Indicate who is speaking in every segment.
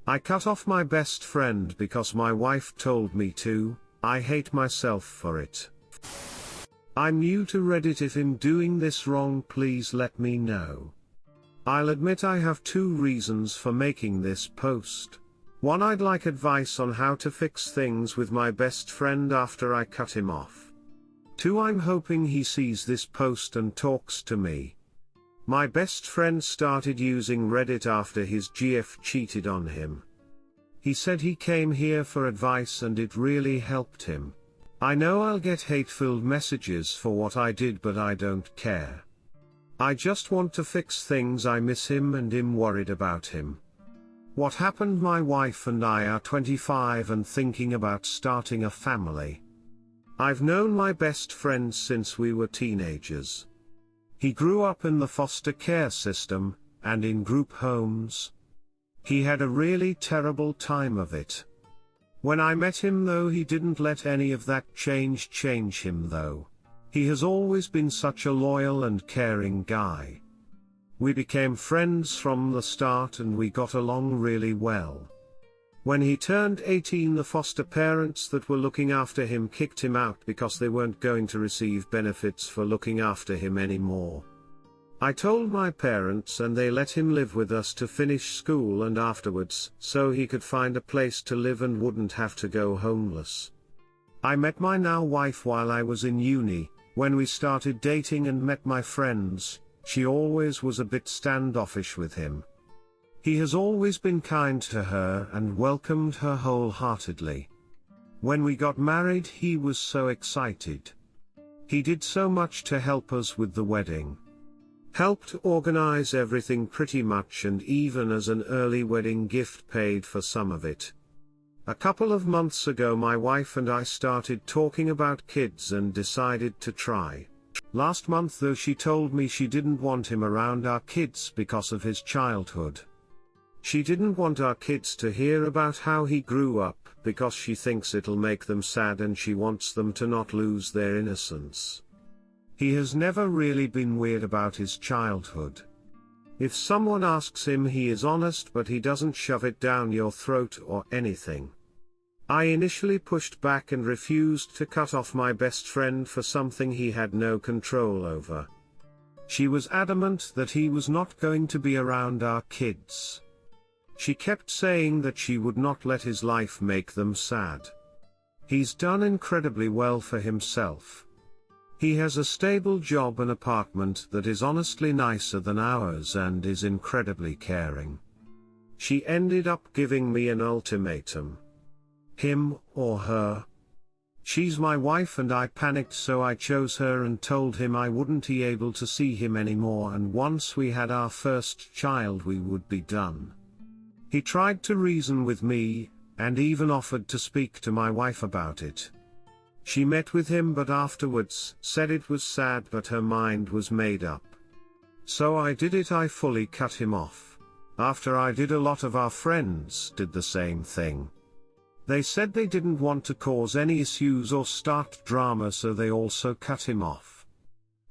Speaker 1: I cut off my best friend because my wife told me to. I hate myself for it. I'm new to Reddit. If I'm doing this wrong, please let me know. I'll admit I have two reasons for making this post. One, I'd like advice on how to fix things with my best friend after I cut him off. Two, I'm hoping he sees this post and talks to me. My best friend started using Reddit after his GF cheated on him. He said he came here for advice and it really helped him. I know I'll get hate-filled messages for what I did, but I don't care. I just want to fix things. I miss him and I'm worried about him. What happened? My wife and I are 25 and thinking about starting a family. I've known my best friend since we were teenagers. He grew up in the foster care system, and in group homes. He had a really terrible time of it. When I met him though, he didn't let any of that change him though. He has always been such a loyal and caring guy. We became friends from the start and we got along really well. When he turned 18, the foster parents that were looking after him kicked him out because they weren't going to receive benefits for looking after him anymore. I told my parents and they let him live with us to finish school and afterwards, so he could find a place to live and wouldn't have to go homeless. I met my now wife while I was in uni. When we started dating and met my friends, she always was a bit standoffish with him. He has always been kind to her and welcomed her wholeheartedly. When we got married, he was so excited. He did so much to help us with the wedding. Helped organize everything pretty much, and even as an early wedding gift paid for some of it. A couple of months ago my wife and I started talking about kids and decided to try. Last month though, she told me she didn't want him around our kids because of his childhood. She didn't want our kids to hear about how he grew up, because she thinks it'll make them sad and she wants them to not lose their innocence. He has never really been weird about his childhood. If someone asks him, he is honest, but he doesn't shove it down your throat or anything. I initially pushed back and refused to cut off my best friend for something he had no control over. She was adamant that he was not going to be around our kids. She kept saying that she would not let his life make them sad. He's done incredibly well for himself. He has a stable job and apartment that is honestly nicer than ours and is incredibly caring. She ended up giving me an ultimatum. Him or her. She's my wife and I panicked, so I chose her and told him I wouldn't be able to see him anymore, and once we had our first child we would be done. He tried to reason with me, and even offered to speak to my wife about it. She met with him but afterwards said it was sad but her mind was made up. So I did it. I fully cut him off. After I did, a lot of our friends did the same thing. They said they didn't want to cause any issues or start drama, so they also cut him off.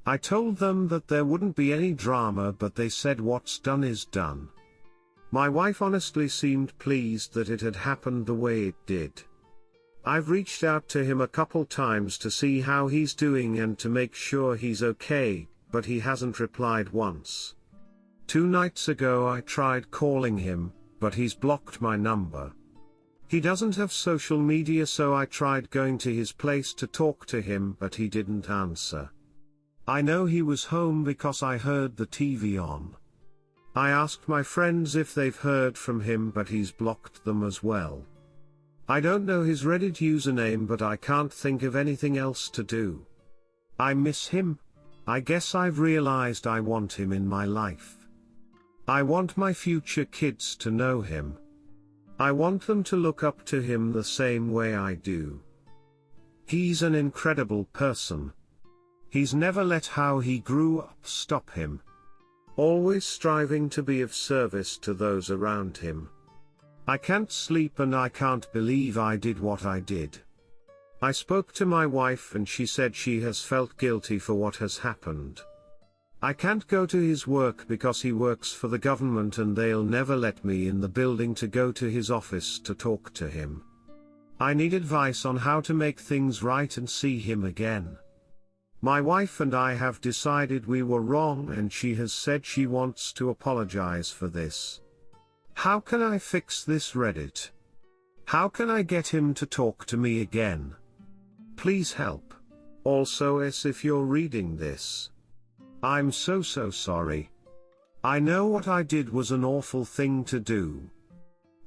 Speaker 1: I told them that there wouldn't be any drama, but they said what's done is done. My wife honestly seemed pleased that it had happened the way it did. I've reached out to him a couple times to see how he's doing and to make sure he's okay, but he hasn't replied once. 2 nights ago I tried calling him, but he's blocked my number. He doesn't have social media, so I tried going to his place to talk to him, but he didn't answer. I know he was home because I heard the TV on. I asked my friends if they've heard from him, but he's blocked them as well. I don't know his Reddit username, but I can't think of anything else to do. I miss him. I guess I've realized I want him in my life. I want my future kids to know him. I want them to look up to him the same way I do. He's an incredible person. He's never let how he grew up stop him. Always striving to be of service to those around him. I can't sleep and I can't believe I did what I did. I spoke to my wife and she said she has felt guilty for what has happened. I can't go to his work because he works for the government and they'll never let me in the building to go to his office to talk to him. I need advice on how to make things right and see him again. My wife and I have decided we were wrong and she has said she wants to apologize for this. How can I fix this, Reddit? How can I get him to talk to me again? Please help. Also, if you're reading this, I'm so sorry. I know what I did was an awful thing to do.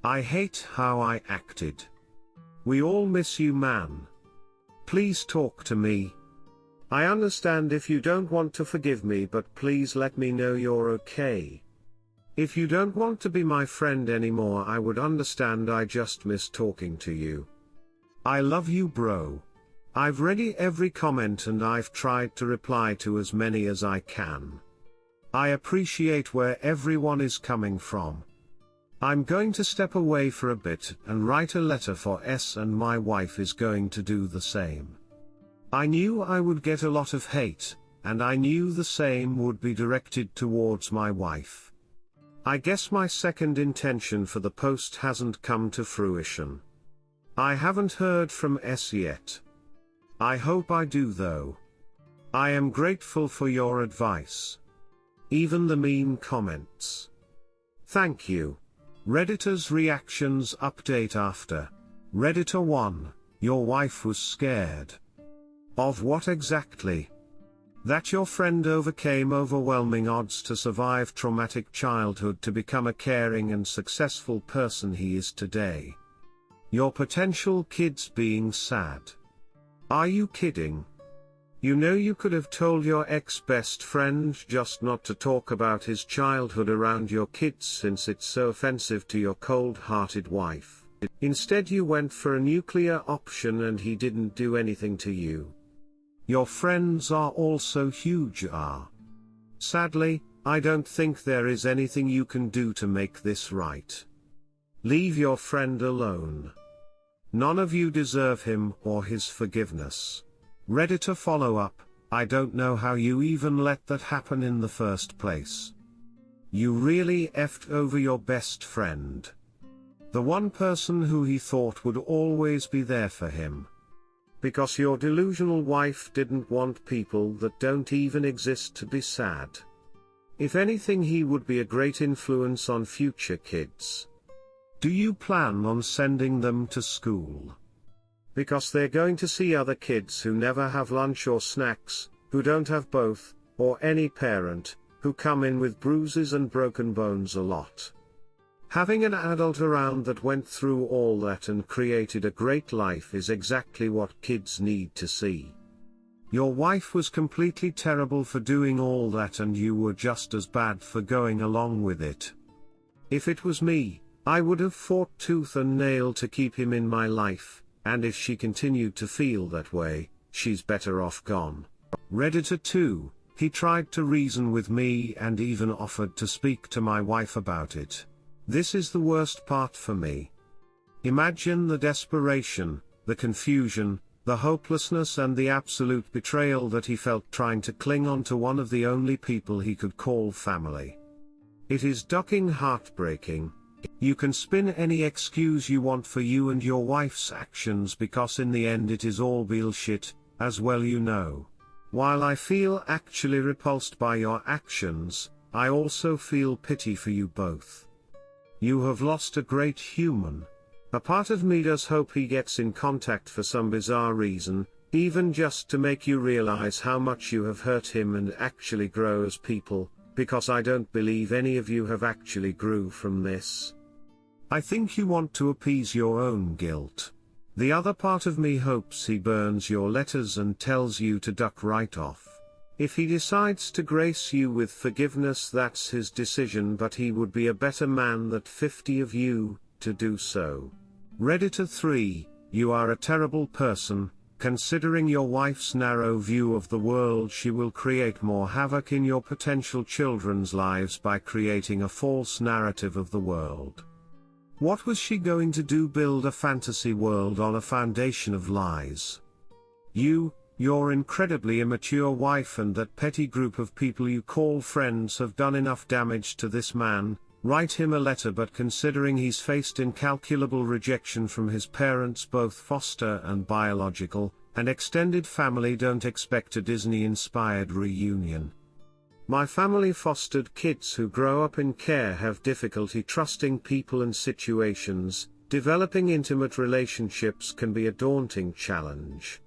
Speaker 1: I hate how I acted. We all miss you, man. Please talk to me. I understand if you don't want to forgive me, but please let me know you're okay. If you don't want to be my friend anymore, I would understand. I just miss talking to you. I love you, bro. I've read every comment and I've tried to reply to as many as I can. I appreciate where everyone is coming from. I'm going to step away for a bit and write a letter for S, and my wife is going to do the same. I knew I would get a lot of hate, and I knew the same would be directed towards my wife. I guess my second intention for the post hasn't come to fruition. I haven't heard from S yet. I hope I do though. I am grateful for your advice. Even the mean comments. Thank you. Redditor's reactions update after. Redditor 1, your wife was scared. Of what exactly? That your friend overcame overwhelming odds to survive traumatic childhood to become a caring and successful person he is today. Your potential kids being sad. Are you kidding? You know you could have told your ex-best friend just not to talk about his childhood around your kids since it's so offensive to your cold-hearted wife. Instead you went for a nuclear option and he didn't do anything to you. Your friends are also huge. Sadly, I don't think there is anything you can do to make this right. Leave your friend alone. None of you deserve him or his forgiveness. Redditor follow-up, I don't know how you even let that happen in the first place. You really effed over your best friend. The one person who he thought would always be there for him. Because your delusional wife didn't want people that don't even exist to be sad. If anything, he would be a great influence on future kids. Do you plan on sending them to school? Because they're going to see other kids who never have lunch or snacks, who don't have both, or any parent, who come in with bruises and broken bones a lot. Having an adult around that went through all that and created a great life is exactly what kids need to see. Your wife was completely terrible for doing all that and you were just as bad for going along with it. If it was me, I would have fought tooth and nail to keep him in my life, and if she continued to feel that way, she's better off gone. Redditor 2, he tried to reason with me and even offered to speak to my wife about it. This is the worst part for me. Imagine the desperation, the confusion, the hopelessness and the absolute betrayal that he felt trying to cling on to one of the only people he could call family. It is fucking heartbreaking. You can spin any excuse you want for you and your wife's actions because in the end it is all bullshit, as well you know. While I feel actually repulsed by your actions, I also feel pity for you both. You have lost a great human. A part of me does hope he gets in contact for some bizarre reason, even just to make you realize how much you have hurt him and actually grow as people, because I don't believe any of you have actually grew from this. I think you want to appease your own guilt. The other part of me hopes he burns your letters and tells you to duck right off. If he decides to grace you with forgiveness, that's his decision, but he would be a better man than 50 of you to do so. Redditor 3, you are a terrible person. Considering your wife's narrow view of the world, she will create more havoc in your potential children's lives by creating a false narrative of the world. What was she going to do? Build a fantasy world on a foundation of lies? You, your incredibly immature wife and that petty group of people you call friends have done enough damage to this man. Write him a letter, but considering he's faced incalculable rejection from his parents, both foster and biological, and extended family, don't expect a Disney-inspired reunion. My family fostered kids who grow up in care have difficulty trusting people and situations. Developing intimate relationships can be a daunting challenge.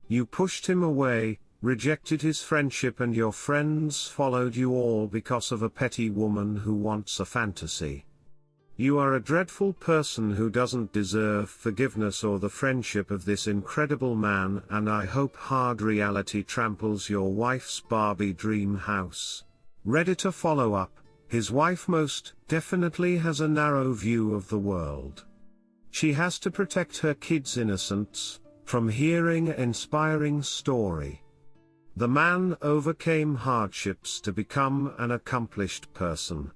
Speaker 1: You pushed him away, rejected his friendship, and your friends followed you, all because of a petty woman who wants a fantasy. You are a dreadful person who doesn't deserve forgiveness or the friendship of this incredible man, and I hope hard reality tramples your wife's Barbie dream house. Redditor follow-up: his wife most definitely has a narrow view of the world. She has to protect her kids' innocence from hearing an inspiring story. The man overcame hardships to become an accomplished person.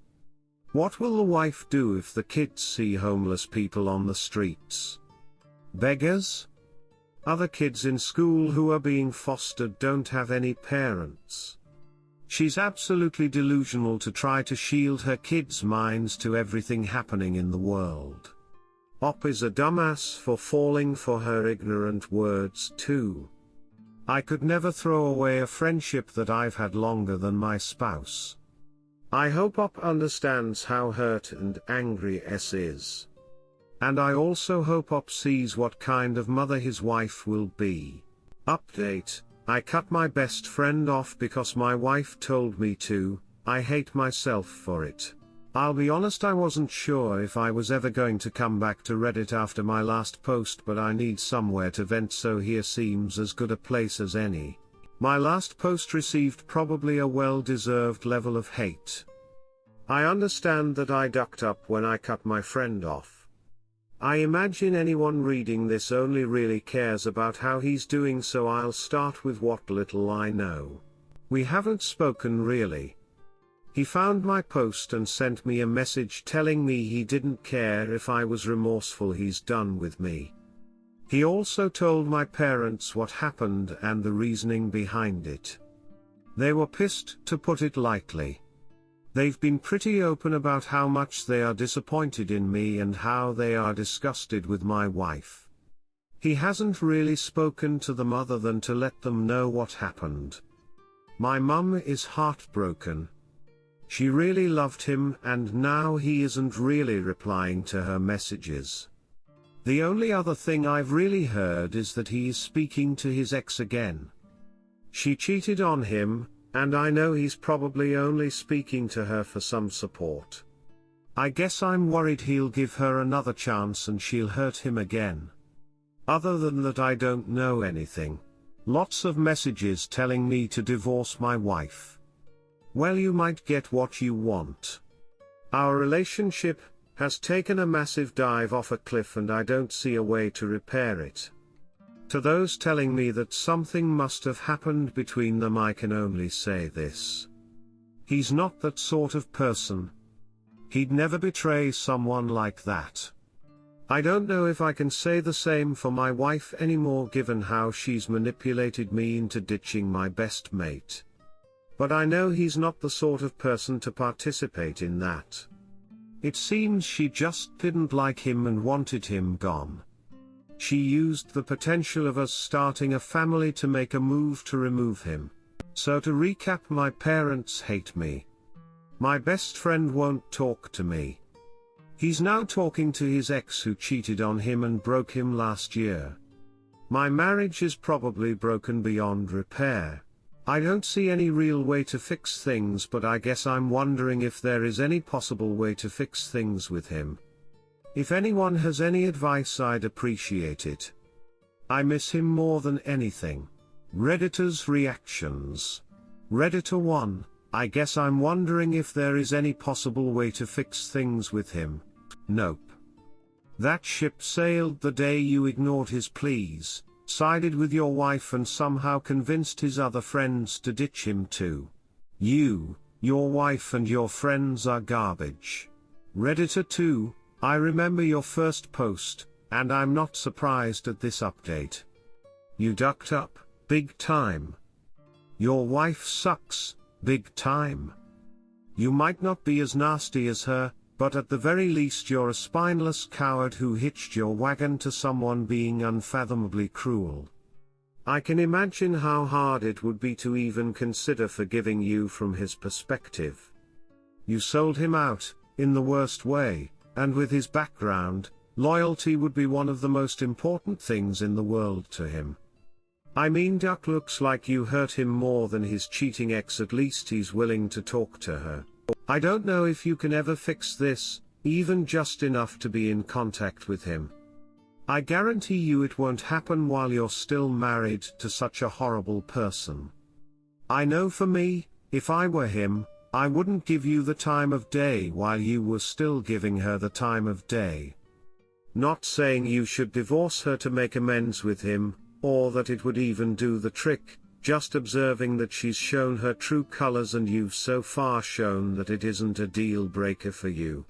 Speaker 1: What will the wife do if the kids see homeless people on the streets? Beggars? Other kids in school who are being fostered don't have any parents. She's absolutely delusional to try to shield her kids' minds to everything happening in the world. Op is a dumbass for falling for her ignorant words too. I could never throw away a friendship that I've had longer than my spouse. I hope Op understands how hurt and angry S is. And I also hope Op sees what kind of mother his wife will be. Update: I cut my best friend off because my wife told me to. I hate myself for it. I'll be honest, I wasn't sure if I was ever going to come back to Reddit after my last post, but I need somewhere to vent, so here seems as good a place as any. My last post received probably a well-deserved level of hate. I understand that I ducked up when I cut my friend off. I imagine anyone reading this only really cares about how he's doing, so I'll start with what little I know. We haven't spoken really. He found my post and sent me a message telling me he didn't care if I was remorseful. He's done with me. He also told my parents what happened and the reasoning behind it. They were pissed, to put it lightly. They've been pretty open about how much they are disappointed in me and how they are disgusted with my wife. He hasn't really spoken to them other than to let them know what happened. My mum is heartbroken. She really loved him, and now he isn't really replying to her messages. The only other thing I've really heard is that he is speaking to his ex again. She cheated on him, and I know he's probably only speaking to her for some support. I guess I'm worried he'll give her another chance and she'll hurt him again. Other than that, I don't know anything. Lots of messages telling me to divorce my wife. Well, you might get what you want. Our relationship has taken a massive dive off a cliff, and I don't see a way to repair it. To those telling me that something must have happened between them, I can only say this. He's not that sort of person. He'd never betray someone like that. I don't know if I can say the same for my wife anymore, given how she's manipulated me into ditching my best mate. But I know he's not the sort of person to participate in that. It seems she just didn't like him and wanted him gone. She used the potential of us starting a family to make a move to remove him. So to recap, my parents hate me. My best friend won't talk to me. He's now talking to his ex who cheated on him and broke him last year. My marriage is probably broken beyond repair. I don't see any real way to fix things, but I guess I'm wondering if there is any possible way to fix things with him. If anyone has any advice, I'd appreciate it. I miss him more than anything. Redditor's reactions. Redditor 1, I guess I'm wondering if there is any possible way to fix things with him. Nope. That ship sailed the day you ignored his pleas, sided with your wife, and somehow convinced his other friends to ditch him too. You, your wife and your friends are garbage. Redditor 2, I remember your first post, and I'm not surprised at this update. You ducked up, Big time. Your wife sucks, big time. You might not be as nasty as her, but at the very least you're a spineless coward who hitched your wagon to someone being unfathomably cruel. I can imagine how hard it would be to even consider forgiving you from his perspective. You sold him out, in the worst way, and with his background, loyalty would be one of the most important things in the world to him. I mean, Duck looks like you hurt him more than his cheating ex. At least he's willing to talk to her. I don't know if you can ever fix this, even just enough to be in contact with him. I guarantee you it won't happen while you're still married to such a horrible person. I know for me, if I were him, I wouldn't give you the time of day while you were still giving her the time of day. Not saying you should divorce her to make amends with him, or that it would even do the trick, just observing that she's shown her true colors and you've so far shown that it isn't a deal breaker for you.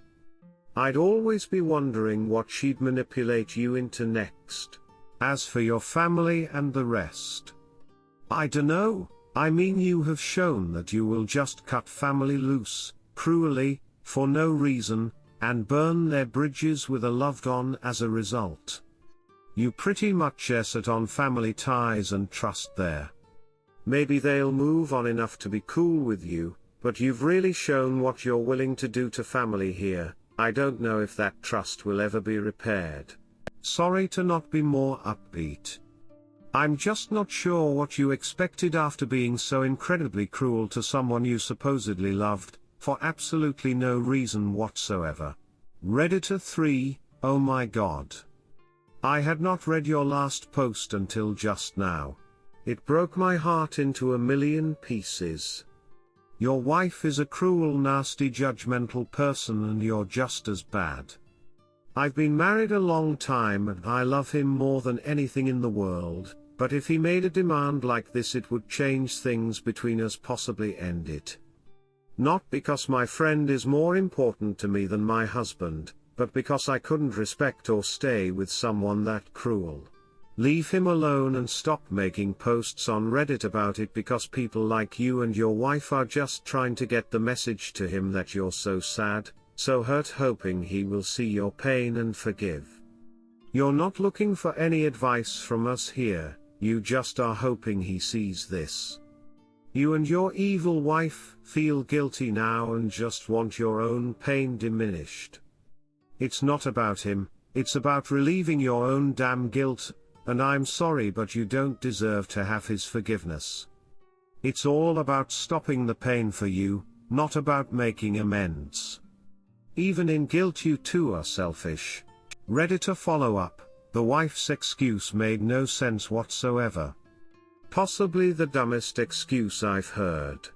Speaker 1: I'd always be wondering what she'd manipulate you into next. As for your family and the rest, I dunno. I mean, you have shown that you will just cut family loose, cruelly, for no reason, and burn their bridges with a loved one as a result. You pretty much set on family ties and trust there. Maybe they'll move on enough to be cool with you, but you've really shown what you're willing to do to family here. I don't know if that trust will ever be repaired. Sorry to not be more upbeat. I'm just not sure what you expected after being so incredibly cruel to someone you supposedly loved, for absolutely no reason whatsoever. Redditor 3, oh my god. I had not read your last post until just now. It broke my heart into a million pieces. Your wife is a cruel, nasty, judgmental person and you're just as bad. I've been married a long time and I love him more than anything in the world, but if he made a demand like this it would change things between us, possibly end it. Not because my friend is more important to me than my husband, but because I couldn't respect or stay with someone that cruel. Leave him alone and stop making posts on Reddit about it, because people like you and your wife are just trying to get the message to him that you're so sad, so hurt, hoping he will see your pain and forgive. You're not looking for any advice from us here, you just are hoping he sees this. You and your evil wife feel guilty now and just want your own pain diminished. It's not about him, it's about relieving your own damn guilt, and I'm sorry but you don't deserve to have his forgiveness. It's all about stopping the pain for you, not about making amends. Even in guilt you too are selfish. Redditor follow-up, the wife's excuse made no sense whatsoever. Possibly the dumbest excuse I've heard.